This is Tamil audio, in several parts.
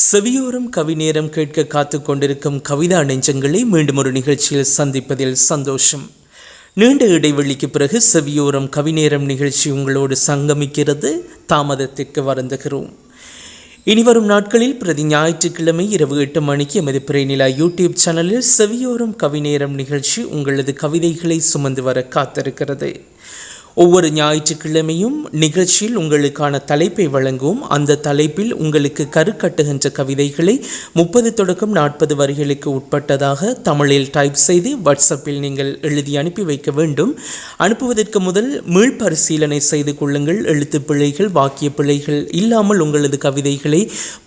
செவியோரம் கவிநேரம் கேட்க காத்து கொண்டிருக்கும் கவிதா நெஞ்சங்களை மீண்டும் ஒரு நிகழ்ச்சியில் சந்திப்பதில் சந்தோஷம். நீண்ட இடைவெளிக்கு பிறகு செவியோரம் கவிநேரம் நிகழ்ச்சி உங்களோடு சங்கமிக்கிறது. தாமதத்திற்கு வருந்துகிறோம். இனிவரும் நாட்களில் பிரதி ஞாயிற்றுக்கிழமை இரவு 8 மணிக்கு எமது பிறைநிலா யூடியூப் சேனலில் செவியோரம் கவிநேரம் நிகழ்ச்சி உங்களது கவிதைகளை சுமந்து வர காத்திருக்கிறது. ஒவ்வொரு ஞாயிற்றுக்கிழமையும் நிகழ்ச்சியில் உங்களுக்கான தலைப்பை வழங்குவோம். அந்த தலைப்பில் உங்களுக்கு கருக்கட்டுகின்ற கவிதைகளை 30 தொடக்கம் 40 வரிகளுக்கு உட்பட்டதாக தமிழில் டைப் செய்து வாட்ஸ்அப்பில் நீங்கள் எழுதி அனுப்பி வைக்க வேண்டும். அனுப்புவதற்கு முதல் மீள்பரிசீலனை செய்து கொள்ளுங்கள். எழுத்து பிழைகள், வாக்கிய பிழைகள் இல்லாமல் உங்களது கவிதைகளை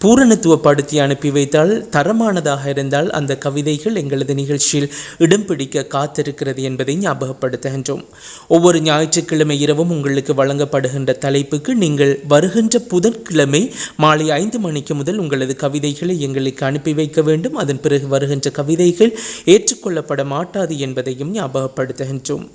பூரணத்துவப்படுத்தி அனுப்பி வைத்தால், தரமானதாக இருந்தால் அந்த கவிதைகள் எங்களது நிகழ்ச்சியில் இடம் பிடிக்க காத்திருக்கிறது என்பதை ஞாபகப்படுத்துகின்றோம். ஒவ்வொரு ஞாயிற்றுக்கிழமை இரவும் உங்களுக்கு வழங்கப்படுகின்ற தலைப்புக்கு நீங்கள் வருகின்ற புதன்கிழமை மாலை 5 மணிக்கு முதல் உங்களது கவிதைகளை எங்களுக்கு அனுப்பி வைக்க வேண்டும். அதன் பிறகு வருகின்ற கவிதைகள் ஏற்றுக்கொள்ளப்பட மாட்டாது என்பதையும் ஞாபகப்படுத்துகின்றோம்.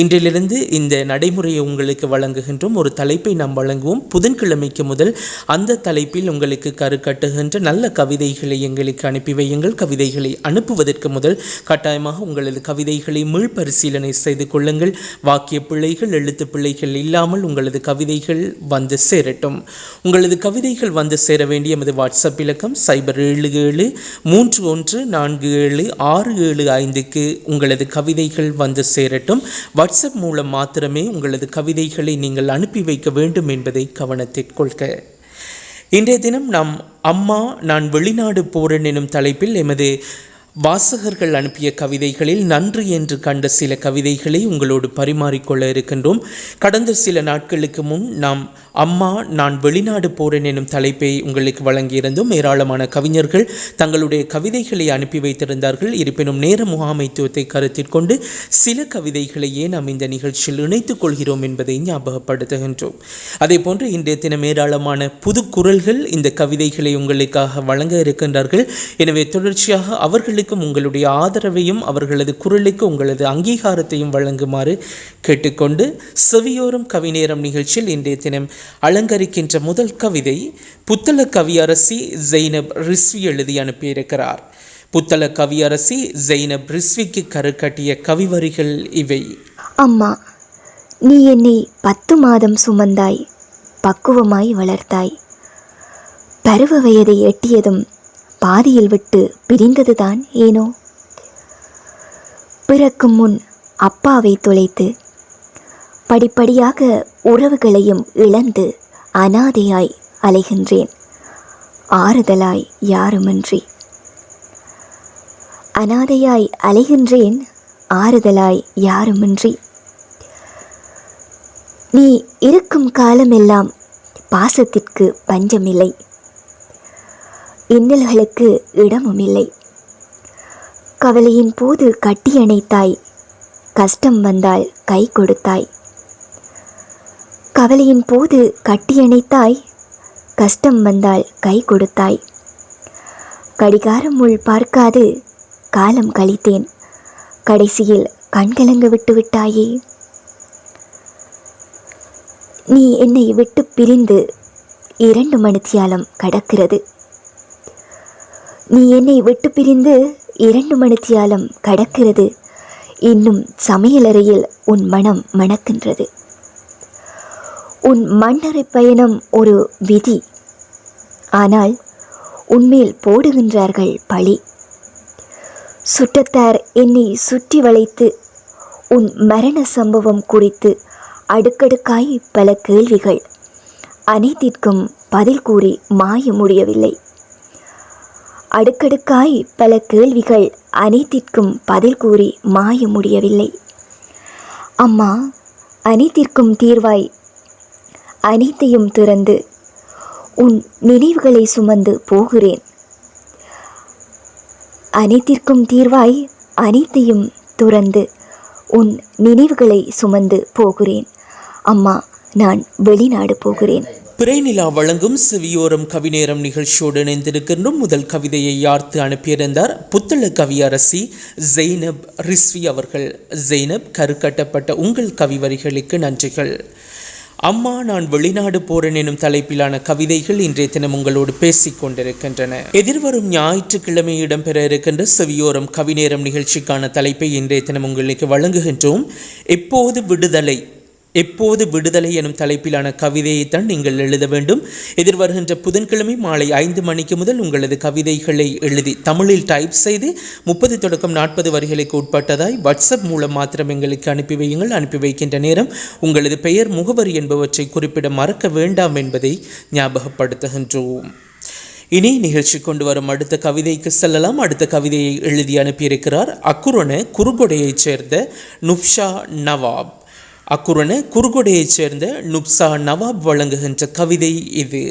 இன்றிலிருந்து இந்த நடைமுறையை உங்களுக்கு வழங்குகின்றோம். ஒரு தலைப்பை நாம் வழங்குவோம். புதன்கிழமைக்கு முதல் அந்த தலைப்பில் உங்களுக்கு கருக்கட்டுகின்ற நல்ல கவிதைகளை எங்களுக்கு அனுப்பி வையுங்கள். கவிதைகளை அனுப்புவதற்கு முதல் கட்டாயமாக உங்களது கவிதைகளை மீள்பரிசீலனை செய்து கொள்ளுங்கள். வாக்கிய பிழைகள், எழுத்து பிள்ளைகள் இல்லாமல் உங்களது கவிதைகள் வந்து சேரட்டும். உங்களது கவிதைகள் வந்து சேர வேண்டிய எமது வாட்ஸ்அப் இலக்கம் 07731476675க்கு உங்களது கவிதைகள் வந்து சேரட்டும். வாட்ஸ்அப் மூலம் மாத்திரமே உங்களது கவிதைகளை நீங்கள் அனுப்பி வைக்க வேண்டும் என்பதை கவனத்தில் கொள்க. இன்றைய தினம் நாம் அம்மா நான் வெளிநாடு போறேன் எனும் தலைப்பில் எமது வாசகர்கள் அனுப்பிய கவிதைகளில் நன்றி என்று கண்ட சில கவிதைகளை உங்களோடு பரிமாறிக்கொள்ள இருக்கின்றோம். கடந்த சில நாட்களுக்கு முன் நாம் அம்மா நான் வெளிநாடு போறேன் எனும் தலைப்பை உங்களுக்கு வழங்கியிருந்தோம். ஏராளமான கவிஞர்கள் தங்களுடைய கவிதைகளை அனுப்பி வைத்திருந்தார்கள். இருப்பினும் நேர முகாமைத்துவத்தை கருத்தில் கொண்டு சில கவிதைகளையே நாம் இந்த நிகழ்ச்சியில் இணைத்துக் கொள்கிறோம் என்பதை ஞாபகப்படுத்துகின்றோம். அதே போன்று இன்றைய தினம் ஏராளமான புது குரல்கள் இந்த கவிதைகளை உங்களுக்காக வழங்க இருக்கின்றார்கள். எனவே தொடர்ச்சியாக அவர்களுக்கு உங்களுடைய ஆதரவையும் அவர்களது குரலுக்கு உங்களது அங்கீகாரத்தையும் வழங்குமாறு கேட்டுக்கொண்டு செவியோரம் கவிநேரம் நிகழ்ச்சியில் இன்றைய தினம் அலங்கரிக்கின்ற முதல் கவிதை புத்தள கவியரசி ஜெய்னப் ரிஸ்வி எழுதி அனுப்பியிருக்கிறார். புத்தள கவியரசி ஜெய்னப் ரிஸ்விக்கு கருக்கட்டிய கவிவரிகள் இவை. அம்மா, நீ என்னை 10 மாதம் சுமந்தாய், பக்குவமாய் வளர்த்தாய். பருவ வயதை எட்டியதும் பாதியில் விட்டு பிரிந்ததுதான் ஏனோ? பிறக்கும் முன் அப்பாவை தொலைத்து படிப்படியாக உறவுகளையும் இழந்து அனாதையாய் அலைகின்றேன், ஆறுதலாய் யாருமின்றி. அனாதையாய் அலைகின்றேன், ஆறுதலாய் யாருமின்றி. நீ இருக்கும் காலமெல்லாம் பாசத்திற்கு பஞ்சமில்லை, இன்னல்களுக்கு இடமும் இல்லை. கவலையின் போது கட்டியணைத்தாய், கஷ்டம் வந்தால் கை கொடுத்தாய். கவலையின் போது கட்டியணைத்தாய், கஷ்டம் வந்தால் கை கொடுத்தாய். கடிகாரம் உள் பார்க்காது காலம் கழித்தேன், கடைசியில் கண்கலங்க விட்டு விட்டாயே. நீ என்னை விட்டு பிரிந்து 2 மணித்தியாலம் கடக்கிறது. நீ என்னை விட்டு பிரிந்து 2 மணித்தியாலம் கடக்கிறது. இன்னும் சமையலறையில் உன் மனம் மணக்கின்றது. உன் மண்ணறை பயணம் ஒரு விதி, ஆனால் உன்மேல் போடுகின்றார்கள் பழி. சுற்றத்தார் என்னை சுற்றி வளைத்து உன் மரண சம்பவம் குறித்து அடுக்கடுக்காய் பல கேள்விகள், அனைத்திற்கும் பதில் கூறி மாய முடியவில்லை. அடுக்கடுக்காய் பல கேள்விகள், அனைத்திற்கும் பதில் கூறி மாய முடியவில்லை. அம்மா, அனைத்திற்கும் தீர்வாய் அனைத்தையும் துறந்து உன் நினைவுகளை சுமந்து போகிறேன். அனைத்திற்கும் தீர்வாய் அனைத்தையும் துறந்து உன் நினைவுகளை சுமந்து போகிறேன். அம்மா, நான் வெளிநாடு போகிறேன். பிறைநிலா வழங்கும் செவியோரம் கவிநேரம் நிகழ்ச்சியோடு இணைந்திருக்கின்றோம். முதல் கவிதையை யார்த்து அனுப்பியிருந்தார் புத்தள கவியரசி ஜெய்னப் ரிஸ்வி அவர்கள். ஜெய்னப், கருக்கட்டப்பட்ட உங்கள் கவிவரிகளுக்கு நன்றிகள். அம்மா நான் வெளிநாடு போறேன் எனும் தலைப்பிலான கவிதைகள் இன்றைய தினம் உங்களோடு பேசிக் கொண்டிருக்கின்றன. எதிர்வரும் ஞாயிற்றுக்கிழமை இடம்பெற இருக்கின்ற செவியோரம் கவிநேரம் நிகழ்ச்சிக்கான தலைப்பை இன்றைய தினம் உங்களுக்கு வழங்குகின்றோம். எப்போது விடுதலை எனும் தலைப்பிலான கவிதையைத்தான் நீங்கள் எழுத வேண்டும். எதிர்வருகின்ற புதன்கிழமை மாலை 5 மணிக்கு முதல் உங்களது கவிதைகளை எழுதி தமிழில் டைப் செய்து 30 தொடக்கம் 40 வரிகளுக்கு உட்பட்டதாய் வாட்ஸ்அப் மூலம் மாத்திரம் எங்களுக்கு அனுப்பி வையுங்கள். அனுப்பி வைக்கின்ற நேரம் உங்களது பெயர், முகவரி என்பவற்றை குறிப்பிட மறக்க வேண்டாம் என்பதை ஞாபகப்படுத்துகின்றோம். இனி நிகழ்ச்சி கொண்டு வரும் அடுத்த கவிதைக்கு செல்லலாம். அடுத்த கவிதையை எழுதி அனுப்பியிருக்கிறார் அக்குரண குறுகொடையைச் சேர்ந்த நுப்ஷா நவாப். குறுகொடையைச் சேர்ந்த நுப்சா நவாப் வழங்குகின்ற கவிதை இது.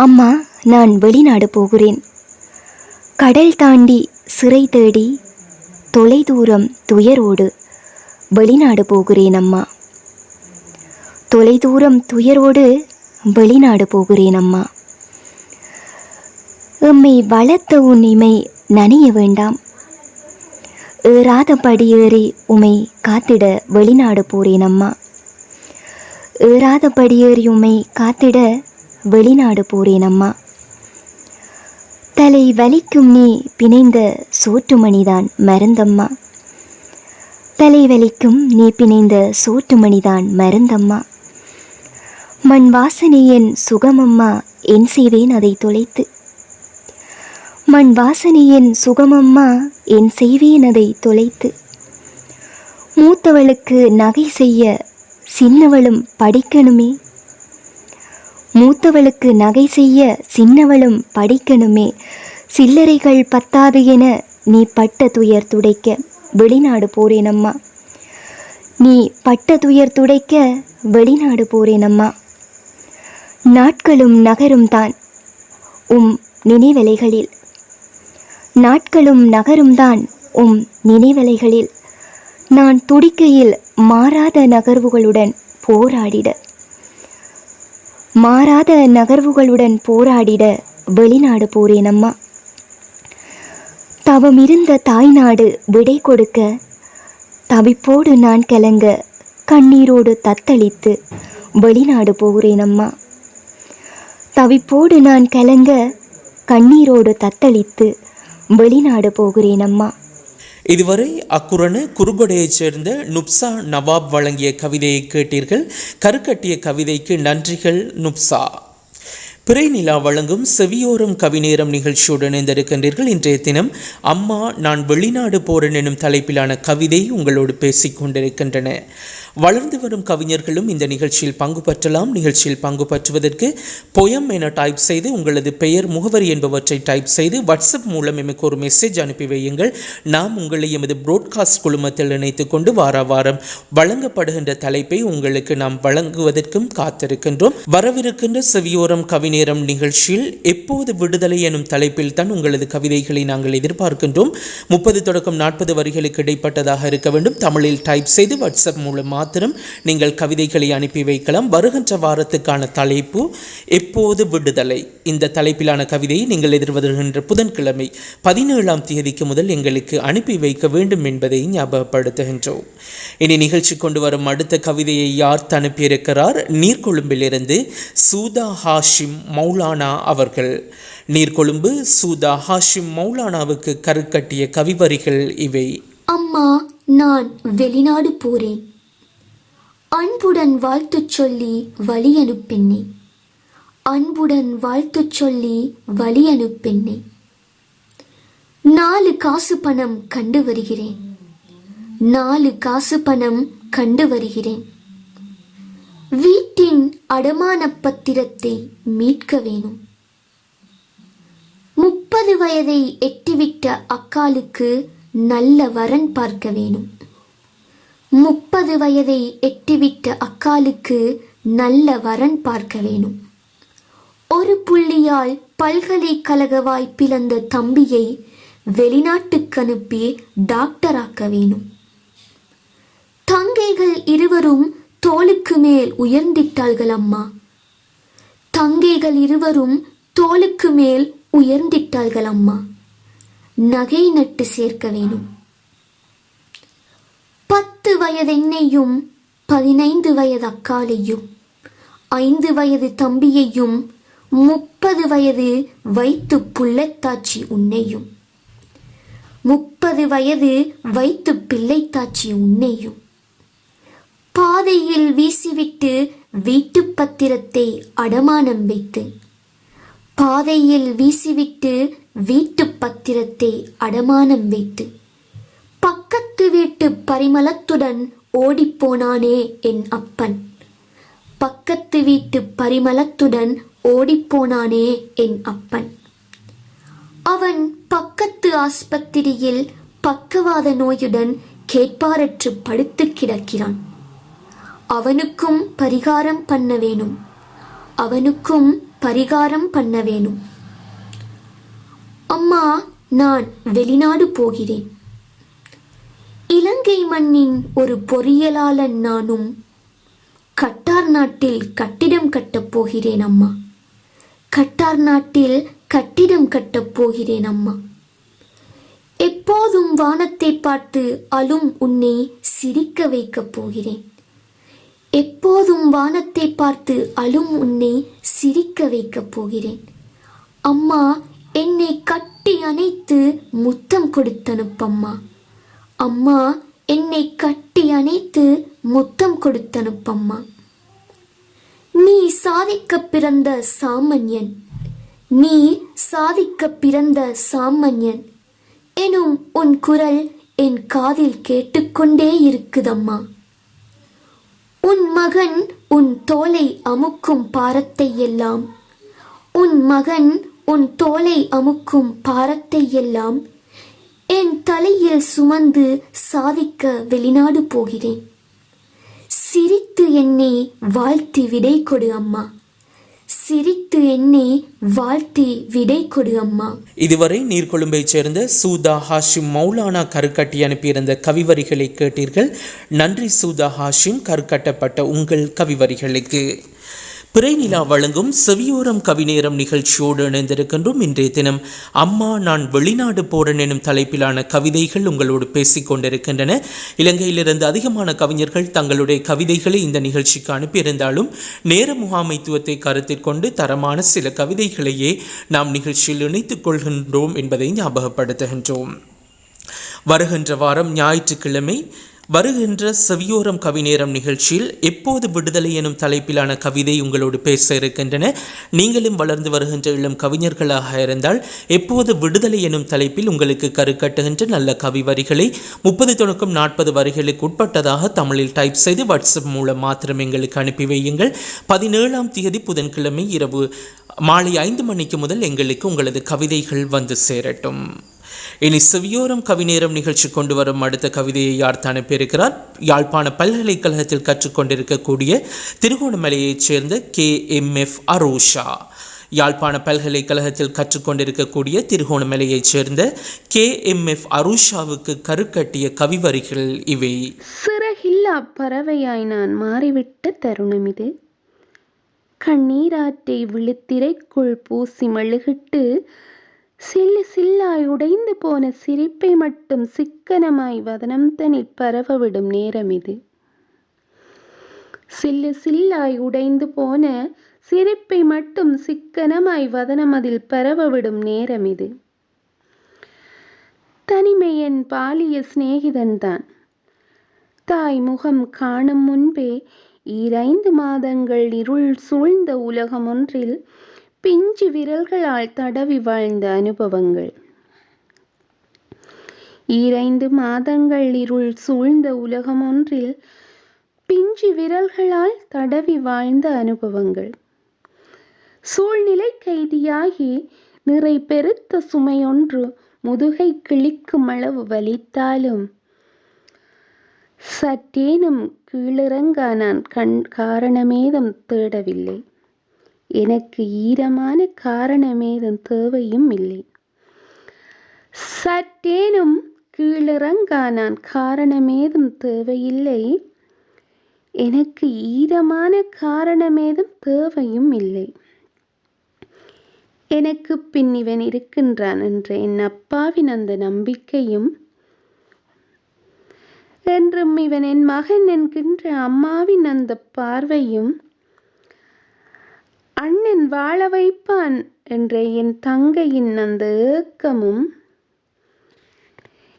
அம்மா, நான் வெளிநாடு போகிறேன். கடல் தாண்டி சிறை தேடி தொலைதூரம் துயரோடு வெளிநாடு போகிறேன் அம்மா. தொலைதூரம் துயரோடு வெளிநாடு போகிறேன் அம்மா. எம்மை வளர்த்த உன் இமை நனைய வேண்டாம். ஏறாத படியேறி உமை காத்திட வெளிநாடு போறேன் அம்மா. ஏறாத படியேறி உமை காத்திட வெளிநாடு போறேன் அம்மா. தலை வலிக்கும் நீ பிணைந்த சோற்றுமணிதான் மருந்தம்மா. தலை வலிக்கும் நீ பிணைந்த சோற்றுமணிதான் மருந்தம்மா. மண் வாசனை என் சுகமம்மா, என் செய்வேன் அதை தொலைத்து. மண் வாசனையின் சுகமம்மா, என் செய்வேன் அதை தொலைத்து. மூத்தவளுக்கு நகை செய்ய சின்னவளும் படிக்கணுமே. மூத்தவளுக்கு நகை செய்ய சின்னவளும் படிக்கணுமே. சில்லறைகள் பத்தாது என நீ பட்ட துயர் துடைக்க வெளிநாடு போறேனம்மா. நீ பட்ட துயர் துடைக்க வெளிநாடு போறேனம்மா. நாட்களும் நகரும் தான் உம் நினைவலைகளில். நாட்களும் நகரும் தான் உம் நினைவலைகளில். நான் துடிக்கையில் மாறாத நகர்வுகளுடன் போராடிட, மாறாத நகர்வுகளுடன் போராடிட வெளிநாடு போறேனம்மா. தவமிருந்த தாய்நாடு விடை கொடுக்க தவிப்போடு நான் கலங்க கண்ணீரோடு தத்தளித்து வெளிநாடு போகிறேனம்மா. தவிப்போடு நான் கலங்க கண்ணீரோடு தத்தளித்து வெளிநாடு போகிறேன் அம்மா. இதுவரை அக்குரண குறுகொடையைச் சேர்ந்த நுப்சா நவாப் வழங்கிய கவிதையை கேட்டீர்கள். கருக்கட்டிய கவிதைக்கு நன்றிகள் நுப்சா. பிறை நிலா வழங்கும் செவியோரம் கவிநேரம் நிகழ்ச்சியுடன் இணைந்திருக்கின்றீர்கள். இன்றைய தினம் அம்மா நான் வெளிநாடு போறேன் எனும் தலைப்பிலான கவிதை உங்களோடு பேசிக் கொண்டிருக்கின்றன. வளர்ந்து வரும் கவிஞர்களும் இந்த நிகழ்ச்சியில் பங்கு பெற்றலாம். நிகழ்ச்சியில் பங்கு பெற்றுவதற்கு பொயம் என டைப் செய்து உங்களது பெயர், முகவரி என்பவற்றை டைப் செய்து வாட்ஸ்அப் மூலம் எமக்கு ஒரு மெசேஜ் அனுப்பி வையுங்கள். நாம் உங்களை எமது புரோட்காஸ்ட் குழுமத்தில் இணைத்துக் கொண்டு வாரம் வழங்கப்படுகின்ற தலைப்பை உங்களுக்கு நாம் வழங்குவதற்கும் காத்திருக்கின்றோம். வரவிருக்கின்ற செவியோரம் கவிநேரம் நிகழ்ச்சியில் எப்போது விடுதலை எனும் தலைப்பில் தான் உங்களது கவிதைகளை நாங்கள் எதிர்பார்க்கின்றோம். 30 தொடக்கம் 40 வரிகளுக்கு இடைப்பட்டதாக இருக்க வேண்டும். தமிழில் டைப் செய்து வாட்ஸ்அப் மூலம் மாத்திரம் நீங்கள் கவிதைகளை அனுப்பி வைக்கலாம். வருகின்ற வாரத்துக்கான தலைப்பு எப்போது விடுதலை. இந்த தலைப்பிலான கவிதையை நீங்கள் எதிர்வருகின்ற புதன்கிழமை 17ஆம் தேதிக்கு முதல் எங்களுக்கு அனுப்பி வைக்க வேண்டும் என்பதை ஞாபகப்படுத்துகின்றோம். இனி நிகழ்ச்சி கொண்டு வரும் அடுத்த கவிதையை யார் அனுப்பியிருக்கிறார்? நீர்கொழும்பிலிருந்து சூதா ஹாஷிம் மௌலானா அவர்கள். நீர்கொழும்பு சூதா ஹாஷிம் மௌலானாவுக்கு கருக்கட்டிய கவிவரிகள் இவை. அம்மா, நான் வெளிநாடு போறேன். அன்புடன் வாழ்த்துச் சொல்லி வழி அனுப்பெண்ணே. அன்புடன் வாழ்த்துச் சொல்லி வழி அனுப்பெண்ணே. 4 காசு பணம் கண்டு வருகிறேன். 4 காசு பணம் கண்டு வருகிறேன். வீட்டின் அடமான பத்திரத்தை மீட்க வேணும். 30 வயதை எட்டிவிட்ட அக்காலுக்கு நல்ல வரன் பார்க்க வேணும். 30 வயதை எட்டிவிட்ட அக்காலுக்கு நல்ல வரன் பார்க்க வேணும். ஒரு புள்ளியால் பல்கலைக்கழக பிளந்த தம்பியை வெளிநாட்டுக்கு அனுப்பி டாக்டராக்க வேணும். தங்கைகள் இருவரும் தோளுக்கு மேல் உயர்ந்திட்டார்கள் அம்மா. தங்கைகள் இருவரும் தோளுக்கு மேல் உயர்ந்திட்டார்கள் அம்மா. நகை நட்டு சேர்க்க வேணும். 10 வயது என்னையும் 15 வயது அக்காலையும் 5 வயது தம்பியையும் 30 வயது வைத்து புள்ளத்தாச்சி உன்னையும் 30 வயது வைத்து பிள்ளைத்தாச்சி உன்னையும் பாதையில் வீசிவிட்டு வீட்டு பத்திரத்தை அடமானம் வைத்து பாதையில் வீசிவிட்டு வீட்டு பத்திரத்தை அடமானம் வைத்து பக்கத்து வீட்டு பரிமளத்துடன் ஓடிப்போனானே என் அப்பன். பக்கத்து வீட்டு பரிமளத்துடன் ஓடிப்போனானே என் அப்பன். அவன் பக்கத்து ஆஸ்பத்திரியில் பக்கவாத நோயுடன் கேட்பாரற்று படுத்து கிடக்கிறான். அவனுக்கும் பரிகாரம் பண்ண வேணும். அவனுக்கும் பரிகாரம் பண்ண வேணும். அம்மா, நான் வெளிநாடு போகிறேன். இலங்கை மண்ணின் ஒரு பொறியியலாளன் நானும் கட்டார் நாட்டில் கட்டிடம் கட்டப் போகிறேன் அம்மா. கட்டார் நாட்டில் கட்டிடம் கட்டப் போகிறேன் அம்மா. எப்போதும் வானத்தை பார்த்து அழும் உன்னை சிரிக்க வைக்கப் போகிறேன். எப்போதும் வானத்தை பார்த்து அழும் உன்னை சிரிக்க வைக்கப் போகிறேன். அம்மா, என்னை கட்டி அணைத்து முத்தம் கொடுத்தனுப்பம்மா. அம்மா, என்னை கட்டி அணைத்து முத்தம் கொடுத்தனுப்பம்மா. நீ சாதிக்க பிறந்த சாமான்யன், நீ சாதிக்க பிறந்த சாமான்யன் எனும் உன் குரல் என் காதில் கேட்டுக்கொண்டே இருக்குதம்மா. உன் மகன் உன் தோலை அமுக்கும் பாரத்தை எல்லாம், உன் மகன் உன் தோலை அமுக்கும் பாரத்தை எல்லாம் என் தலையில் சுமந்து சாதிக்க வெளிநாடு போகிறேன். சிரித்து என்னை வாழ்த்தி விடை கொடு அம்மா. சிரித்து என்னை வாழ்த்தி விடை கொடு அம்மா. இதுவரை நீர்கொழும்பைச் சேர்ந்த சூதா ஹாஷிம் மௌலானா கருக்கட்டி அனுப்பியிருந்த கவிவரிகளை கேட்டீர்கள். நன்றி சூதா ஹாஷிம், கருக்கட்டப்பட்ட உங்கள் கவிவரிகளுக்கு. பிறைநிலா வழங்கும் செவியோரம் கவிநேரம் நிகழ்ச்சியோடு இணைந்திருக்கின்றோம். இன்றைய தினம் அம்மா நான் வெளிநாடு போறேன் எனும் தலைப்பிலான கவிதைகள் உங்களோடு பேசிக் கொண்டிருக்கின்றன. இலங்கையிலிருந்து அதிகமான கவிஞர்கள் தங்களுடைய கவிதைகளை இந்த நிகழ்ச்சிக்கு அனுப்பியிருந்தாலும் நேர முகாமைத்துவத்தை கருத்தில் கொண்டு தரமான சில கவிதைகளையே நாம் நிகழ்ச்சியில் இணைத்துக் கொள்கின்றோம் என்பதை ஞாபகப்படுத்துகின்றோம். வருகின்ற வாரம் ஞாயிற்றுக்கிழமை வருகின்ற செவியோரம் கவிநேரம் நிகழ்ச்சியில் எப்போது விடுதலை எனும் தலைப்பிலான கவிதை உங்களோடு பேச இருக்கின்றன. நீங்களும் வளர்ந்து வருகின்ற இளம் கவிஞர்களாக இருந்தால் எப்போது விடுதலை எனும் தலைப்பில் உங்களுக்கு கருக்கட்டுகின்ற நல்ல கவி வரிகளை 30 தொடக்கம் 40 வரிகளுக்கு உட்பட்டதாக தமிழில் டைப் செய்து வாட்ஸ்அப் மூலம் மாத்திரம் எங்களுக்கு அனுப்பி வையுங்கள். 17ஆம் தேதி புதன்கிழமை இரவு மாலை 5 மணிக்கு முதல் எங்களுக்கு உங்களது கவிதைகள் வந்து சேரட்டும். இனி செவியோரம் கவிநேரம் நிகழ்ச்சி கொண்டு வரும் அடுத்த கவிதையை யார் அனுப்பியிருக்கிறார்? யாழ்ப்பாண பல்கலைக்கழகத்தில் கற்றுக்கொண்டிருக்கக்கூடிய திருகோணமலையைச் சேர்ந்த KMF அரோஷா. யாழ்ப்பாண பல்கலைக்கழகத்தில் கற்றுக்கொண்டிருக்கக்கூடிய திருகோணமலையைச் சேர்ந்த KMF அரோஷாவுக்கு கருக்கட்டிய கவிவரிகள் இவை. சிறகில்லா பறவையாய் நான் மாறிவிட்ட தருணம் இது. கண்ணீராற்றை விழுத்திரைக்குள் பூசி மெழுகிட்டு சில்லு சில்லாய் உடைந்து போன சிரிப்பை மட்டும் சிக்கனமாய் வதனம் தனில் பரவவிடும் நேரம் இது. சில்லு சில்லாய் உடைந்து போன சிரிப்பை மட்டும் சிக்கனமாய் வதனம் அதில் பரவவிடும் நேரம் இது. தனிமையன் பாலிய சிநேகிதன்தான். தாய் முகம் காணும் முன்பே 2 மாதங்கள் இருள் சூழ்ந்த உலகம் ஒன்றில் பிஞ்சு விரல்களால் தடவி வாழ்ந்த அனுபவங்கள். 2 மாதங்கள் இருள் சூழ்ந்த உலகம் ஒன்றில் பிஞ்சு விரல்களால் தடவி வாழ்ந்த அனுபவங்கள். சூழ்நிலை கைதியாகி நிறை பெருத்த சுமையொன்று முதுகை கிழிக்கும் அளவு வலித்தாலும் சற்றேனும் கீழிறங்க நான் காரணமேதும் தேடவில்லை. எனக்கு ஈரமான காரணமேதும் தேவையும் இல்லை. சற்றேனும் கீழிறங்க நான் காரணமேதும் தேவையில்லை. எனக்கு ஈரமான காரணமேதும் தேவையும் இல்லை. எனக்கு பின் இவன் இருக்கின்றான் என்ற என் அப்பாவின் அந்த நம்பிக்கையும், என்றும் இவன் என் மகன் என்கின்ற அம்மாவின் அந்த பார்வையும், அண்ணன் வாழ வைப்பான் என்ற என் தங்கையின் அந்த ஏக்கமும்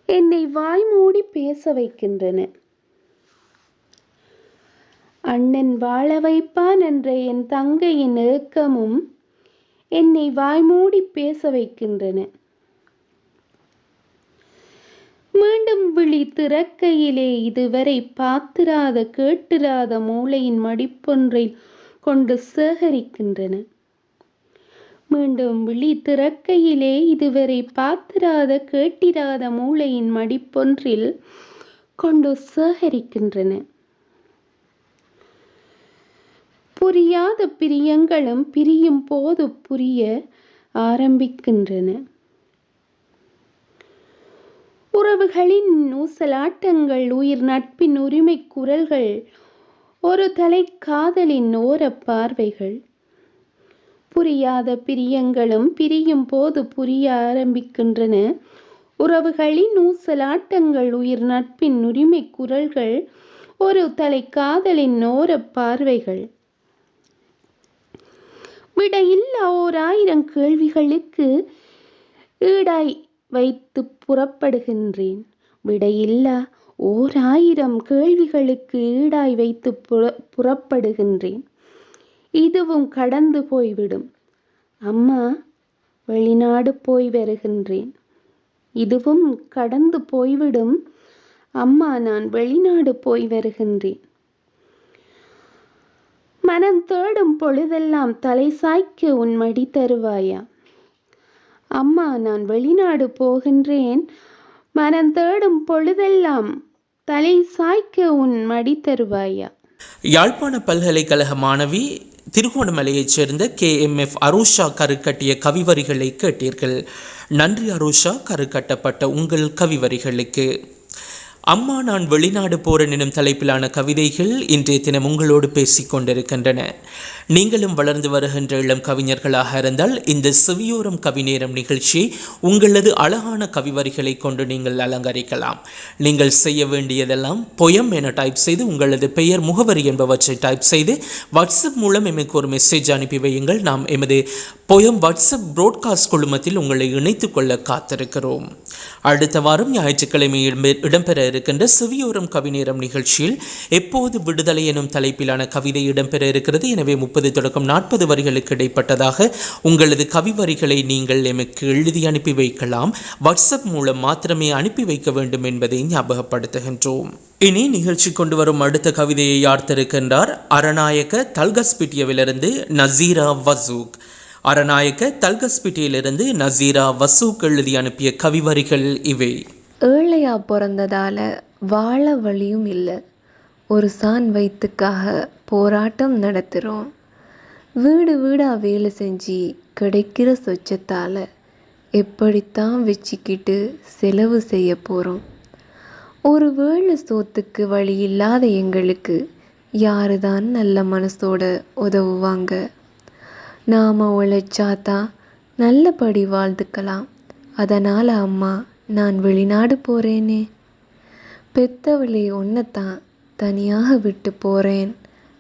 என்னை வாய்மூடி பேச வைக்கின்றன. அண்ணன் வாழ வைப்பான் என்ற என் தங்கையின் ஏக்கமும் என்னை வாய்மூடி பேச வைக்கின்றன. மீண்டும் விழி திறக்கையிலே இதுவரை பார்த்திராத கேட்டிராத மூளையின் மடிப்பொன்றில் கொண்டு சேகரிக்கின்றன. மீண்டும் விழி திறக்கையிலே இதுவரை பார்த்திராத கேட்டிராத மூளையின் மடிப்பொன்றில் கொண்டு சேகரிக்கின்றன. புரியாத பிரியங்களும் பிரியும் போது புரிய ஆரம்பிக்கின்றன. உறவுகளின் ஊசலாட்டங்கள், உயிர் நட்பின் உரிமை குரல்கள், ஒரு தலை காதலின் ஓர பார்வைகள். புரியாத பிரியங்களும் பிரியும் போது புரிய ஆரம்பிக்கின்றன. உறவுகளின் ஊசலாட்டங்கள், உயிர் நட்பின் உரிமை குரல்கள், ஒரு தலை காதலின் ஓர பார்வைகள். விடையில்லா 1000 கேள்விகளுக்கு ஈடாய் வைத்து புறப்படுகின்றேன். விடையில்லா 1000 கேள்விகளுக்கு ஈடாய் வைத்து புறப்படுகின்றேன். இதுவும் கடந்து போய்விடும். அம்மா, வெளிநாடு போய் வருகின்றேன். இதுவும் கடந்து போய்விடும். அம்மா, நான் வெளிநாடு போய் வருகின்றேன். மனம் தேடும் பொழுதெல்லாம் தலை சாய்க்க உன் மடி தருவாயா? அம்மா, நான் வெளிநாடு போகின்றேன். மனம் தேடும் பொழுதெல்லாம் தலை சாய்க்க உன் மடி தருவாயா? யாழ்ப்பாண பல்கலைக்கழக மாணவி திருகோணமலையைச் சேர்ந்த KMF அருஷா கருக்கட்டிய கவிவரிகளை கேட்டீர்கள். நன்றி அருஷா, கருக்கட்டப்பட்ட உங்கள் கவிவரிகளுக்கு. அம்மா, நான் வெளிநாடு போறேன் எனும் தலைப்பிலான கவிதைகள் இன்றைய தினம் உங்களோடு பேசிக் கொண்டிருக்கின்றன. நீங்களும் வளர்ந்து வருகின்ற இளம் கவிஞர்களாக இருந்தால் இந்த செவியோரம் கவிநேரம் நிகழ்ச்சியை உங்களது அழகான கவிவரிகளை கொண்டு நீங்கள் அலங்கரிக்கலாம். நீங்கள் செய்ய வேண்டியதெல்லாம் பொயம் என டைப் செய்து உங்களது பெயர், முகவரி என்பவற்றை டைப் செய்து வாட்ஸ்அப் மூலம் எமக்கு ஒரு மெசேஜ் அனுப்பி வையுங்கள். நாம் எமது பொயம் வாட்ஸ்அப் புரோட்காஸ்ட் குழுமத்தில் உங்களை இணைத்துக் கொள்ள காத்திருக்கிறோம். அடுத்த வாரம் ஞாயிற்றுக்கிழமை இடம்பெற இருக்கின்ற செவியோரம் கவிநேரம் நிகழ்ச்சியில் எப்போது விடுதலை எனும் தலைப்பிலான கவிதை இடம்பெற இருக்கிறது. எனவே 30 தொடக்கம் 40 வரிகளுக்கு இடைப்பட்டதாக உங்களது கவிவரிகளை நீங்கள் எமக்கு எழுதி அனுப்பி வைக்கலாம். வாட்ஸ்அப் மூலம் மாத்திரமே அனுப்பி வைக்க வேண்டும் என்பதை ஞாபகப்படுத்துகின்றோம். இனி நிகழ்ச்சி கொண்டு வரும் அடுத்த கவிதையை யார்த்திருக்கின்றார்? அரநாயக்க தல்கஸ்பிட்டியவிலிருந்து நசீரா வசூக். அரநாயக்க தல்கஸ்பிட்டியிலிருந்து நசீரா வசூக் எழுதி அனுப்பிய கவிவரிகள் இவை. ஏழையா பிறந்ததால வாழ வழியும் இல்லை. ஒரு சான் வயிற்றுக்காக போராட்டம் நடத்துகிறோம். வீடு வீடாக வேலை செஞ்சு கிடைக்கிற சொச்சத்தால் எப்படித்தான் வச்சுக்கிட்டு செலவு செய்ய போகிறோம். ஒரு வேளை சோத்துக்கு வழி இல்லாத எங்களுக்கு யாரு தான் நல்ல மனசோட உதவுவாங்க? நாம் உழைச்சாதான் நல்லபடி வாழ்ந்துக்கலாம். அதனால் அம்மா, நான் வெளிநாடு போகிறேனே. பெத்தவளே, ஒன்றைத்தான் தனியாக விட்டு போகிறேன்.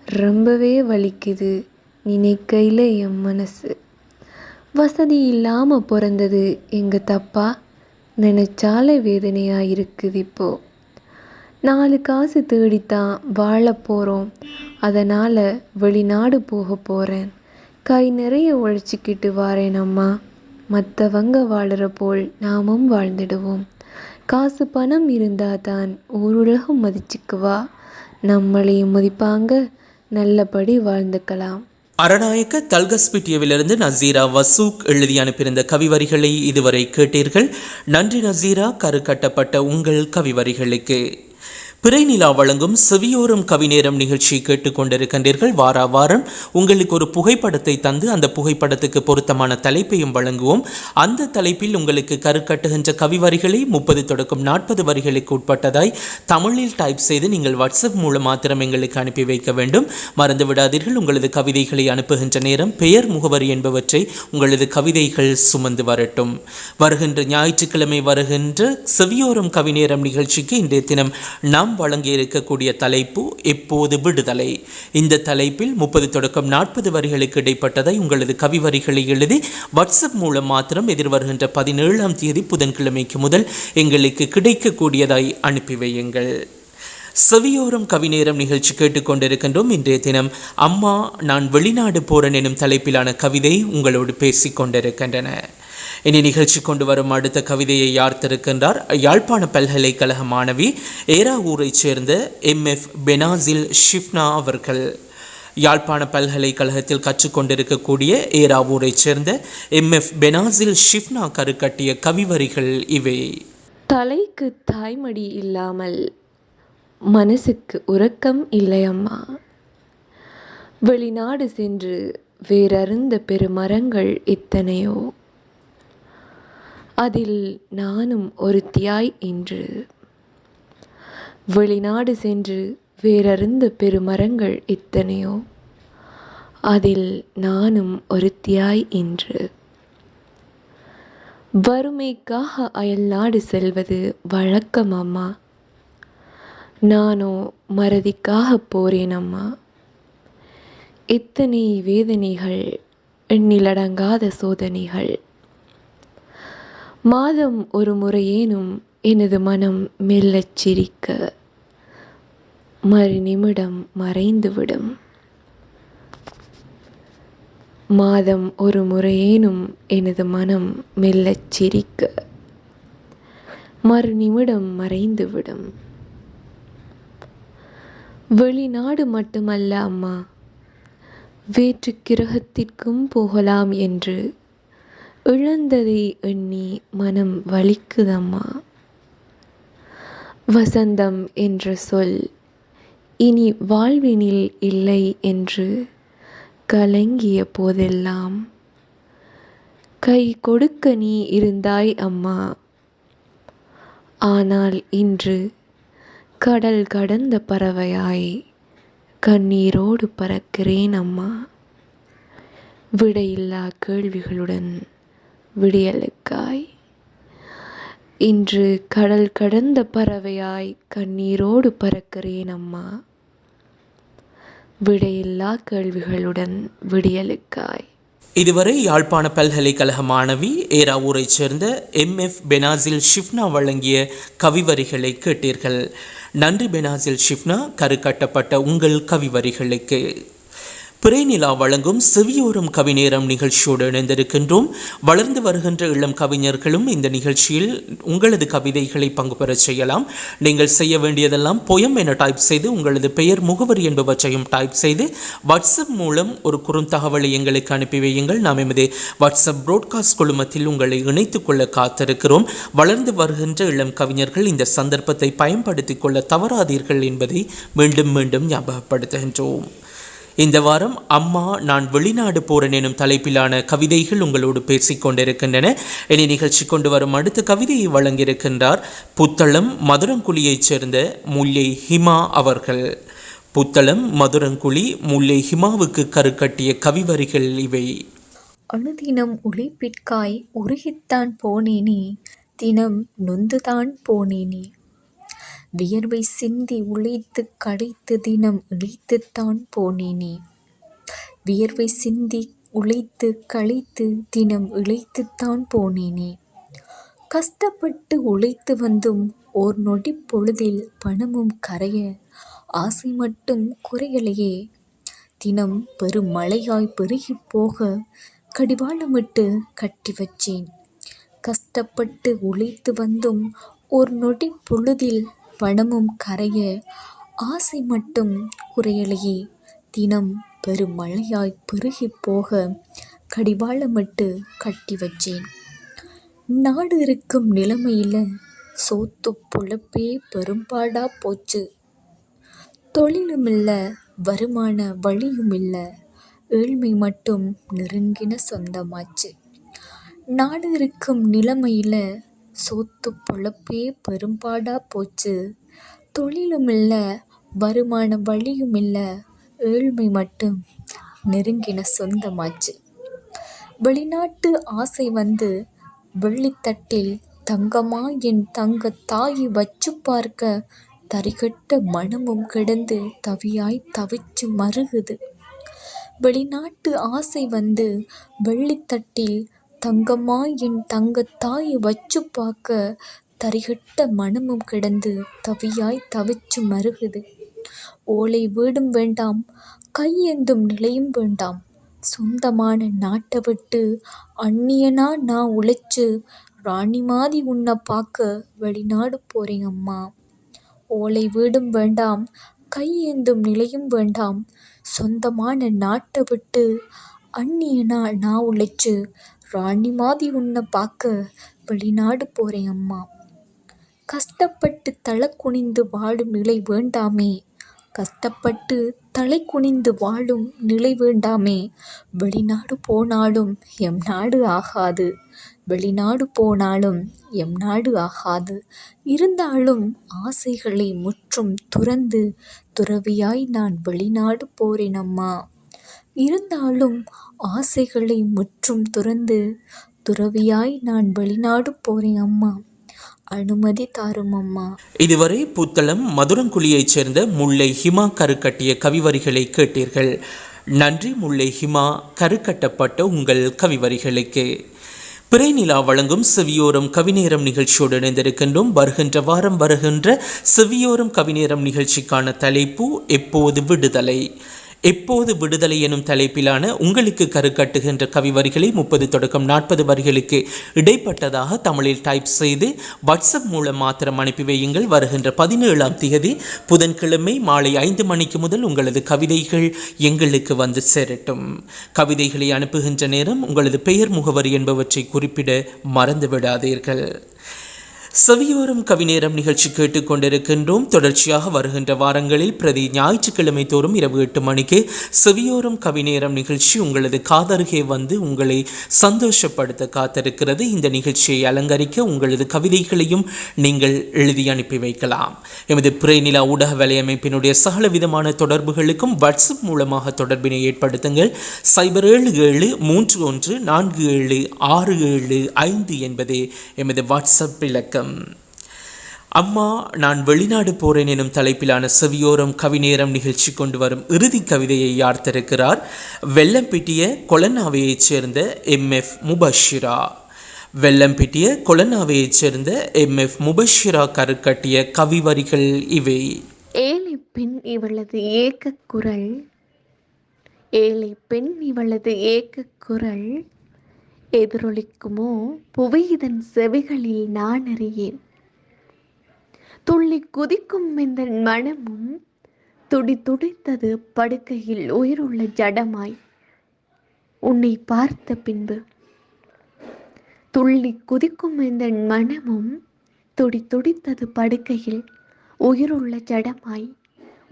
ரொம்பவே வலிக்குது நினைக்கையில் என் மனசு. வசதி இல்லாமல் பிறந்தது எங்கள் தப்பா? நினைச்சாலே வேதனையாக இருக்குது. இப்போது 4 காசு தேடித்தான் வாழ போகிறோம். அதனால் வெளிநாடு போக போகிறேன். கை நிறைய உழைச்சிக்கிட்டு வாரேன் அம்மா. மற்றவங்க வாழுற போல் நாமும் வாழ்ந்துடுவோம். காசு பணம் இருந்தால் தான் ஊருலகம் மதிச்சுக்குவா. நம்மளையும் மதிப்பாங்க. நல்லபடி வாழ்ந்துக்கலாம். அரநாயக்க தல்கஸ்பிட்டியவிலிருந்து நசீரா வசூக் எழுதி அனுப்பியிருந்த கவிவரிகளை இதுவரை கேட்டீர்கள். நன்றி நசீரா, கருக்கட்டப்பட்ட உங்கள் கவிவரிகளுக்கு. பிறை நிலா வழங்கும் செவியோரம் கவிநேரம் நிகழ்ச்சியை கேட்டுக்கொண்டிருக்கின்றீர்கள். வார வாரம் உங்களுக்கு ஒரு புகைப்படத்தை தந்து அந்த புகைப்படத்துக்கு பொருத்தமான தலைப்பையும் வழங்குவோம். அந்த தலைப்பில் உங்களுக்கு கருக்கட்டுகின்ற கவிவரிகளை 30 தொடக்கம் 40 வரிகளுக்கு உட்பட்டதாய் தமிழில் டைப் செய்து நீங்கள் வாட்ஸ்அப் மூலம் மாத்திரம் எங்களுக்கு அனுப்பி வைக்க வேண்டும். மறந்து விடாதீர்கள், உங்களது கவிதைகளை அனுப்புகின்ற நேரம் பெயர், முகவரி என்பவற்றை உங்களது கவிதைகள் சுமந்து வரட்டும். வருகின்ற ஞாயிற்றுக்கிழமை வருகின்ற செவியோரம் கவிநேரம் நிகழ்ச்சிக்கு இன்றைய தினம் நாம் நாம் வழங்க இருக்கக்கூடிய தலைப்பு எப்போது விடுதலை. இந்த தலைப்பில் 30 தொடக்கம் 40 வரிகளுக்கு இடைப்பட்டதை உங்களது கவி வரிகளை எழுதி வாட்ஸ்அப் மூலம் மாத்திரம் எதிர்வருகின்ற 17ஆம் தேதி புதன்கிழமைக்கு முதல் எங்களுக்கு கிடைக்கக்கூடியதாய் அனுப்பி வையுங்கள். செவியோரம் கவிநேரம் நிகழ்ச்சி கேட்டுக்கொண்டிருக்கின்றோம். இன்றைய தினம் அம்மா நான் வெளிநாடு போறேன் எனும் தலைப்பிலான கவிதை உங்களோடு பேசிக் கொண்டிருக்கின்றன. இனி நிகழ்ச்சி கொண்டு வரும் அடுத்த கவிதையை யார்த்திருக்கின்றார்? யாழ்ப்பாண பல்கலைக்கழக மாணவி ஏராவூரைச் சேர்ந்த MF பெனாசில் ஷிஃப்னா அவர்கள். யாழ்ப்பாண பல்கலைக்கழகத்தில் கற்றுக்கொண்டிருக்கக்கூடிய ஏராவூரைச் சேர்ந்த MF பெனாசில் ஷிஃப்னா கருக்கட்டிய கவிவரிகள் இவை. தலைக்கு தாய்மடி இல்லாமல் மனசுக்கு உறக்கம் இல்லையம்மா. வெளிநாடு சென்று வேறறுந்த பெருமரங்கள் எத்தனையோ, அதில் நானும் ஒருத்தியாய் இன்று. வெளிநாடு சென்று வேறறுந்த பெருமரங்கள் எத்தனையோ, அதில் நானும் ஒருத்தியாய் இன்று. வறுமைக்காக அயல்நாடு செல்வது வழக்கம் அம்மா. நானோ மறதிக்காக போறேன் அம்மா. எத்தனை வேதனைகள், எண்ணிலடங்காத சோதனைகள். மாதம் ஒரு முறையேனும் எனது மனம் மெல்லச் சிரிக்க, மறு நிமிடம் மறைந்துவிடும். மாதம் ஒரு முறையேனும் எனது மனம் மெல்லச் சிரிக்க, மறு நிமிடம் மறைந்துவிடும். வெளிநாடு மட்டுமல்ல அம்மா, வேற்று கிரகத்திற்கும் போகலாம் என்று இழந்ததை எண்ணி மனம் வலிக்குதம்மா. வசந்தம் என்ற சொல் இனி வாழ்வினில் இல்லை என்று கலங்கிய போதெல்லாம் கை கொடுக்க நீ இருந்தாய் அம்மா. ஆனால் இன்று கடல் கடந்த பறவையாய் கண்ணீரோடு பறக்கிறேன் அம்மா. விடையில்லா கேள்விகளுடன் விடியலுக்காய். இன்று கடல் கடந்த பறவையாய் கண்ணீரோடு பறக்கிறேன் அம்மா. விடையில்லா கேள்விகளுடன் விடியலுக்காய். இதுவரை யாழ்ப்பாண பல்கலைக்கழக மாணவி ஏராவூரைச் சேர்ந்த MF பெனாசில் ஷிஃப்னா வழங்கிய கவிவரிகளை கேட்டீர்கள். நன்றி பெனாசில் ஷிஃப்னா, கருக்கட்டப்பட்ட உங்கள் கவிவரிகளுக்கு. பிறைநிலா வழங்கும் செவியோரம் கவிநேரம் நிகழ்ச்சியோடு இணைந்திருக்கின்றோம். வளர்ந்து வருகின்ற இளம் கவிஞர்களும் இந்த நிகழ்ச்சியில் உங்களது கவிதைகளை பங்கு பெறச் செய்யலாம். நீங்கள் செய்ய வேண்டியதெல்லாம் பொயம் என டைப் செய்து உங்களது பெயர், முகவரி என்பவற்றையும் டைப் செய்து வாட்ஸ்அப் மூலம் ஒரு குறுந்தகவலை எங்களுக்கு அனுப்பி வையுங்கள். நாம் எமது வாட்ஸ்அப் புரோட்காஸ்ட் குழுமத்தில் உங்களை இணைத்துக் கொள்ள காத்திருக்கிறோம். வளர்ந்து வருகின்ற இளம் கவிஞர்கள் இந்த சந்தர்ப்பத்தை பயன்படுத்திக் கொள்ள தவறாதீர்கள் என்பதை மீண்டும் மீண்டும் ஞாபகப்படுத்துகின்றோம். இந்த வாரம் அம்மா நான் வெளிநாடு போறேன் எனும் தலைப்பிலான கவிதைகள் உங்களோடு பேசிக் கொண்டிருக்கின்றன. இனி நிகழ்ச்சி கொண்டு வரும் அடுத்த கவிதையை வழங்கியிருக்கின்றார் புத்தளம் மதுரங்குழியைச் சேர்ந்த முல்லை ஹிமா அவர்கள். புத்தளம் மதுரங்குழி முல்லை ஹிமாவுக்கு கருக்கட்டிய கவிவரிகள் இவை. அணுதினம் உழைப்பிற்காய் உருகித்தான் போனேனே, தினம் நொந்துதான் போனேனே. வியர்வை சிந்தி உழைத்து கடைத்து தினம் இழைத்துத்தான் போனேனே. வியர்வை சிந்தி உழைத்து களைத்து தினம் இழைத்துத்தான் போனேனே. கஷ்டப்பட்டு உழைத்து வந்தும் ஓர் நொடி பொழுதில் பணமும் கரைய ஆசை மட்டும் குறையலையே. தினம் பெரும் மழையாய் பெருகி போக கடிவாளமிட்டு கட்டி வச்சேன். கஷ்டப்பட்டு உழைத்து வந்தும் ஓர் நொடி பொழுதில் பணமும் கரைய ஆசை மட்டும் குறையலையே. தினம் பெரும் மழையாய் பெருகி போக கடிவாளமிட்டு கட்டி வச்சேன். நாடு இருக்கும் நிலைமையில சோத்து பொழப்பே பெரும்பாடா போச்சு. தொழிலும் இல்லை, வருமான வழியும் இல்லை, ஏழ்மை மட்டும் நெருங்கின சொந்தமாச்சு. நாடு இருக்கும் நிலைமையில சோத்து பொழப்பே பெரும்பாடா போச்சு. தொழிலும் இல்லை, வருமான வழியும் இல்லை, ஏழ்மை மட்டும் நெருங்கின சொந்தமாச்சு. வெளிநாட்டு ஆசை வந்து வெள்ளித்தட்டில் தங்கமா என் தங்க தாயை வச்சு பார்க்க தரிகட்ட மனமும் கிடந்து தவியாய் தவிச்சு மருகுது. வெளிநாட்டு ஆசை வந்து வெள்ளித்தட்டில் தங்கம்மா என் தங்கத்தாயை வச்சு பார்க்க தரிகட்ட மனமும் கிடந்து தவியாய் தவிச்சு மருகுது. ஓலை வீடும் வேண்டாம், கையேந்தும் நிலையும் வேண்டாம், சொந்தமான நாட்டை விட்டு அந்நியனா நான் உழைச்சு ராணி மாதிரி உன்னை பார்க்க வெளிநாடு போறேன் அம்மா. ஓலை வீடும் வேண்டாம், கையேந்தும் நிலையும் வேண்டாம், சொந்தமான நாட்டை விட்டு அந்நியனா நான் உழைச்சு ராணி மாதிரி உன்னை பார்க்க வெளிநாடு போறேன் அம்மா. கஷ்டப்பட்டு தலை குனிந்து வாழும் நிலை வேண்டாமே, கஷ்டப்பட்டு தலை குனிந்து வாழும் நிலை வேண்டாமே. வெளிநாடு போனாலும் எம் நாடு ஆகாது, வெளிநாடு போனாலும் எம் நாடு ஆகாது. இருந்தாலும் ஆசைகளை முற்றும் துறந்து துறவியாய் நான் வெளிநாடு போறேன் அம்மா. இருந்தாலும் ஆசைகளை முற்றும் துறந்து துறவியாய் நான் வெளிநாடு போறேன் அம்மா. அனுமதி தாரும் அம்மா. இதுவரை புத்தளம் மதுரங்குழியைச் சேர்ந்த முல்லை ஹிமா கருக்கட்டிய கவிவரிகளை கேட்டீர்கள். நன்றி முல்லை ஹிமா, கருக்கட்டப்பட்ட உங்கள் கவிவரிகளுக்கு. பிறைநிலா வழங்கும் செவியோரம் கவிநேரம் நிகழ்ச்சியோடு இணைந்திருக்கின்றோம். வருகின்ற வாரம் வருகின்ற செவியோரம் கவிநேரம் நிகழ்ச்சிக்கான தலைப்பு எப்போது விடுதலை. எப்போது விடுதலை எனும் தலைப்பிலான உங்களுக்கு கருக்கட்டுகின்ற கவிவரிகளை 30 தொடக்கம் 40 வரிகளுக்கு இடைப்பட்டதாக தமிழில் டைப் செய்து வாட்ஸ்அப் மூலம் மாத்திரம் அனுப்பி வையுங்கள். வருகின்ற 17ஆம் தேதி புதன்கிழமை மாலை 5 மணிக்கு முதல் உங்களது கவிதைகள் எங்களுக்கு வந்து சேரட்டும். கவிதைகளை அனுப்புகின்ற நேரம் உங்களது பெயர், முகவரி என்பவற்றை குறிப்பிட மறந்து விடாதீர்கள். செவியோரம் கவிநேரம் நிகழ்ச்சி கேட்டுக்கொண்டிருக்கின்றோம். தொடர்ச்சியாக வருகின்ற வாரங்களில் பிரதி ஞாயிற்றுக்கிழமை தோறும் இரவு 8 மணிக்கு செவியோரம் கவிநேரம் நிகழ்ச்சி உங்களது காதருகே வந்து உங்களை சந்தோஷப்படுத்த காத்திருக்கிறது. இந்த நிகழ்ச்சியை அலங்கரிக்க உங்களது கவிதைகளையும் நீங்கள் எழுதி அனுப்பி வைக்கலாம். எமது பிறைநிலா ஊடக வலையமைப்பினுடைய சகல விதமான தொடர்புகளுக்கும் வாட்ஸ்அப் மூலமாக தொடர்பினை ஏற்படுத்துங்கள். 077-3147-4765 என்பதே எமது வாட்ஸ்அப் இலக்கம். அம்மா நான் வெளிநாடு போறேன் எனும் தலைப்பிலான செவியோரம் கவிநேரம் நிகழ்ச்சி கொண்டு வரும் இறுதி கவிதையை யார்த்திருக்கிறார். வெள்ளம்பிட்டிய கொலனாவையைச் சேர்ந்த MF முபஷிரா. வெள்ளம்பிட்டிய கொலனாவையைச் சேர்ந்த MF முபஷிரா கருக்கட்டிய கவிவரிகள் இவை. ஏழை பெண் இவளது ஏக்கக் குரல், ஏழை பெண் இவளது ஏக்கக் குரல் எதிரொலிக்குமோ புவியிதன் செவிகளில் நான் அறியேன். துள்ளி குதிக்கும் இந்த மனமும் துடி துடித்தது படுக்கையில் உயிருள்ள ஜடமாய் உன்னை பார்த்த பின்பு. துள்ளி குதிக்கும் இந்த மனமும் துடி துடித்தது படுக்கையில் உயிருள்ள ஜடமாய்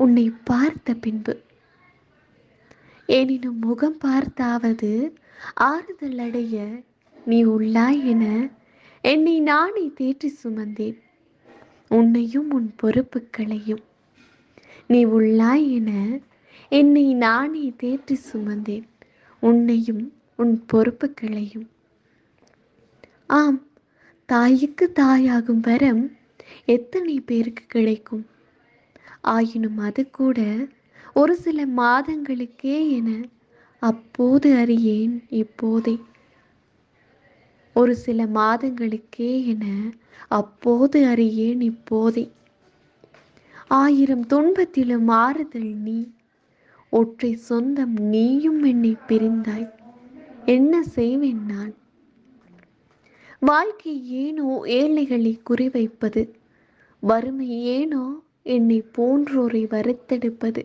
உன்னை பார்த்த பின்பு. எனினும் முகம் பார்த்தாவது ஆறுதல் அடைய நீ உள்ளாய் என என்னை நானே தேற்றி சுமந்தேன், உன்னையும் உன் பொறுப்புகளையும். நீ உள்ளாய் என என்னை நானே தேற்றி சுமந்தேன், உன்னையும் உன் பொறுப்புகளையும். ஆம், தாய்க்கு தாயாகும் வரம் எத்தனை பேருக்கு கிடைக்கும். ஆயினும் அது கூட ஒரு சில மாதங்களுக்கே என அப்போது அறியேன் இப்போதே. ஒரு சில மாதங்களுக்கே என அப்போது அறியேன் இப்போதே. 1000 துன்பத்திலும் ஆறுதல் நீ, ஒற்றை சொந்தம் நீயும் என்னை பிரிந்தாய், என்ன செய்வேன் நான். வாழ்க்கை ஏனோ ஏழைகளை குறிவைப்பது, வறுமை ஏனோ என்னை போன்றோரை வறுத்தெடுப்பது.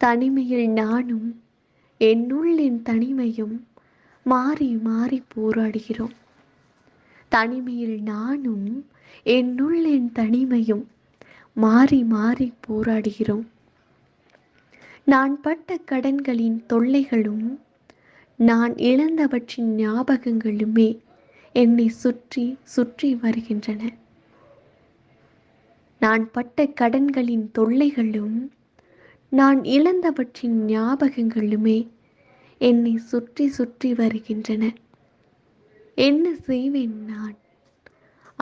தனிமையில் நானும் என்னுள் என் தனிமையும் மாறி மாறி போராடுகிறோம். தனிமையில் நானும் என்னுள் என் தனிமையும் மாறி மாறி போராடுகிறோம். நான் பட்ட கடன்களின் தொல்லைகளும் நான் இழந்தவற்றின் ஞாபகங்களுமே என்னை சுற்றி சுற்றி வருகின்றன. நான் பட்ட கடன்களின் தொல்லைகளும் நான் இழந்தவற்றின் ஞாபகங்களுமே என்னை சுற்றி சுற்றி வருகின்றன. என்ன செய்வேன் நான்.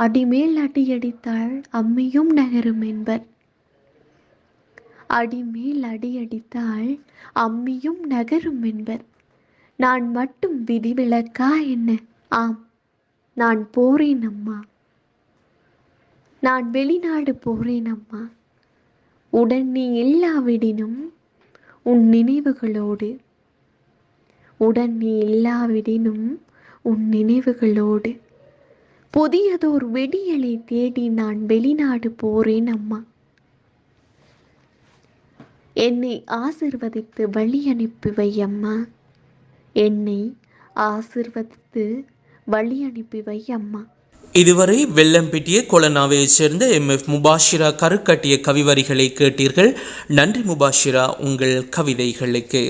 அடிமேல் அடியடித்தால் அம்மியும் நகரும் என்பர். அடிமேல் அடியடித்தால் அம்மியும் நகரும் என்பர். நான் மட்டும் விதிவிலக்கா என்ன? ஆம், நான் போறேன் அம்மா. நான் வெளிநாடு போறேன் அம்மா. உடன் நீ இல்லாவிடினும் உன் நினைவுகளோடு. உடன் நீ இல்லாவிடினும் உன் நினைவுகளோடு புதியதோர் வெடியலை தேடி நான் வெளிநாடு போறேன் அம்மா. என்னை ஆசிர்வதித்து வழி அனுப்பி வை அம்மா. என்னை ஆசிர்வதித்து வழி அனுப்பி வை அம்மா. இதுவரை வெள்ளம்பிட்டிய கொலனாவையைச் சேர்ந்த MF முபாஷிரா கருக்கட்டிய கவிவரிகளை கேட்டீர்கள். நன்றி முபாஷிரா உங்கள் கவிதைகளுக்கு.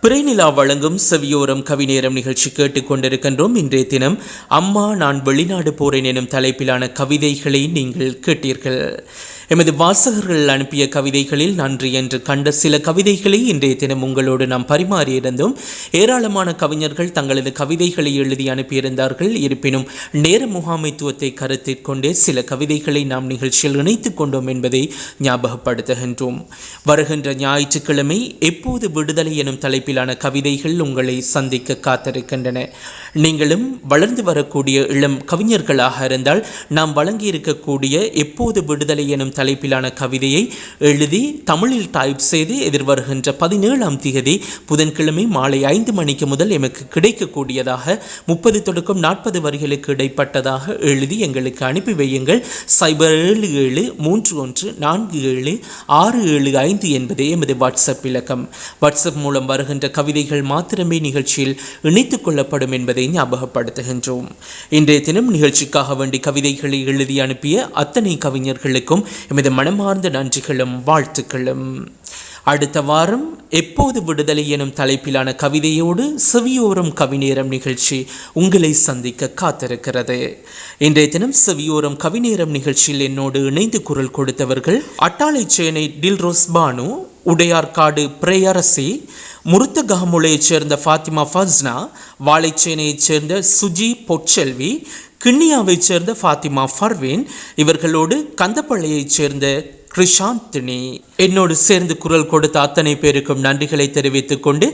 பிறைநிலா வழங்கும் செவியோரம் கவிநேரம் நிகழ்ச்சி கேட்டுக்கொண்டிருக்கின்றோம். இன்றைய தினம் அம்மா நான் வெளிநாடு போறேன் எனும் தலைப்பிலான கவிதைகளை நீங்கள் கேட்டீர்கள். எமது வாசகர்கள் அனுப்பிய கவிதைகளில் நன்றி என்று கண்ட சில கவிதைகளை இன்றைய தினம் உங்களோடு நாம் பரிமாறியிருந்தோம். ஏராளமான கவிஞர்கள் தங்களது கவிதைகளை எழுதி அனுப்பியிருந்தார்கள். இருப்பினும் நேர முகாமைத்துவத்தை கருத்தில் கொண்டே சில கவிதைகளை நாம் நிகழ்ச்சியில் இணைத்துக் கொண்டோம் என்பதை ஞாபகப்படுத்துகின்றோம். வருகின்ற ஞாயிற்றுக்கிழமை எப்போது விடுதலை எனும் தலைப்பிலான கவிதைகள் உங்களை சந்திக்க காத்திருக்கின்றன. நீங்களும் வளர்ந்து வரக்கூடிய இளம் கவிஞர்களாக இருந்தால் நாம் வழங்கியிருக்கக்கூடிய எப்போது விடுதலை எனும் தலைப்பிலான கவிதையை எழுதி தமிழில் டைப் செய்து எதிர்வருகின்ற 17ஆம் தேதி புதன்கிழமை மாலை 5 மணிக்கு முதல் எமக்கு கிடைக்கக்கூடியதாக 30 தொடக்கம் 40 வரிகளுக்கு இடைப்பட்டதாக எழுதி எங்களுக்கு அனுப்பி வையுங்கள். 07731474675 என்பதே எமது வாட்ஸ்அப் இலக்கம். வாட்ஸ்அப் மூலம் வருகின்ற கவிதைகள் மாத்திரமே நிகழ்ச்சியில் இணைத்துக் கொள்ளப்படும் என்பதை ஞாபகப்படுத்துகின்றோம். இன்றைய தினம் நிகழ்ச்சிக்காக வேண்டி கவிதைகளை எழுதி அனுப்பிய அத்தனை கவிஞர்களுக்கும் எமது மனமார்ந்த நன்றிகளும் வாழ்த்துக்களும். அடுத்த வாரம் எப்போது விடுதலை எனும் தலைப்பிலான கவிதையோடு செவியோரம் கவிநேரம் நிகழ்ச்சி உங்களை சந்திக்க காத்திருக்கிறது. இன்றைய தினம் செவியோரம் கவிநேரம் நிகழ்ச்சியில் என்னோடு இணைந்து குரல் கொடுத்தவர்கள் அட்டாளை சேனை டில்ரோஸ் பானு, உடையார்காடு பிரேயரசி, முருத்தகாமுலையைச் சேர்ந்த ஃபாத்திமா ஃபஸ்னா, வாழைச்சேனையைச் சேர்ந்த சுஜி பொற்செல்வி, கிண்ணியாவைச் சேர்ந்த ஃபாத்திமா ஃபர்வீன், இவர்களோடு கந்தப்பள்ளியைச் சேர்ந்த கிருஷாந்தினி, என்னோடு சேர்ந்து குரல் கொடுத்த அத்தனை பேருக்கும் நன்றிகளை தெரிவித்துக் கொண்டு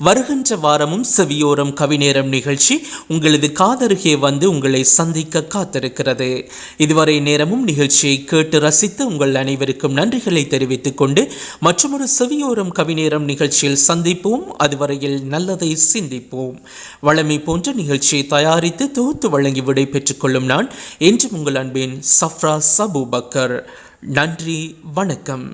வருகின்ற வாரமும் செவியோரம் கவிநேரம் நிகழ்ச்சி உங்களது காதருகே வந்து உங்களை சந்திக்க காத்திருக்கிறது. இதுவரை நேரமும் நிகழ்ச்சியை கேட்டு ரசித்து உங்கள் அனைவருக்கும் நன்றிகளை தெரிவித்துக் கொண்டு மற்றொரு செவியோரம் கவிநேரம் நிகழ்ச்சியில் சந்திப்போம். அதுவரையில் நல்லதை சிந்திப்போம். வளமை போன்ற நிகழ்ச்சியை தயாரித்து தொகுத்து வழங்கி விடை பெற்றுக் கொள்ளும் நான் என்றும் உங்கள் அன்பின் சஃப்ரா அபூபக்கர். நன்றி, வணக்கம்.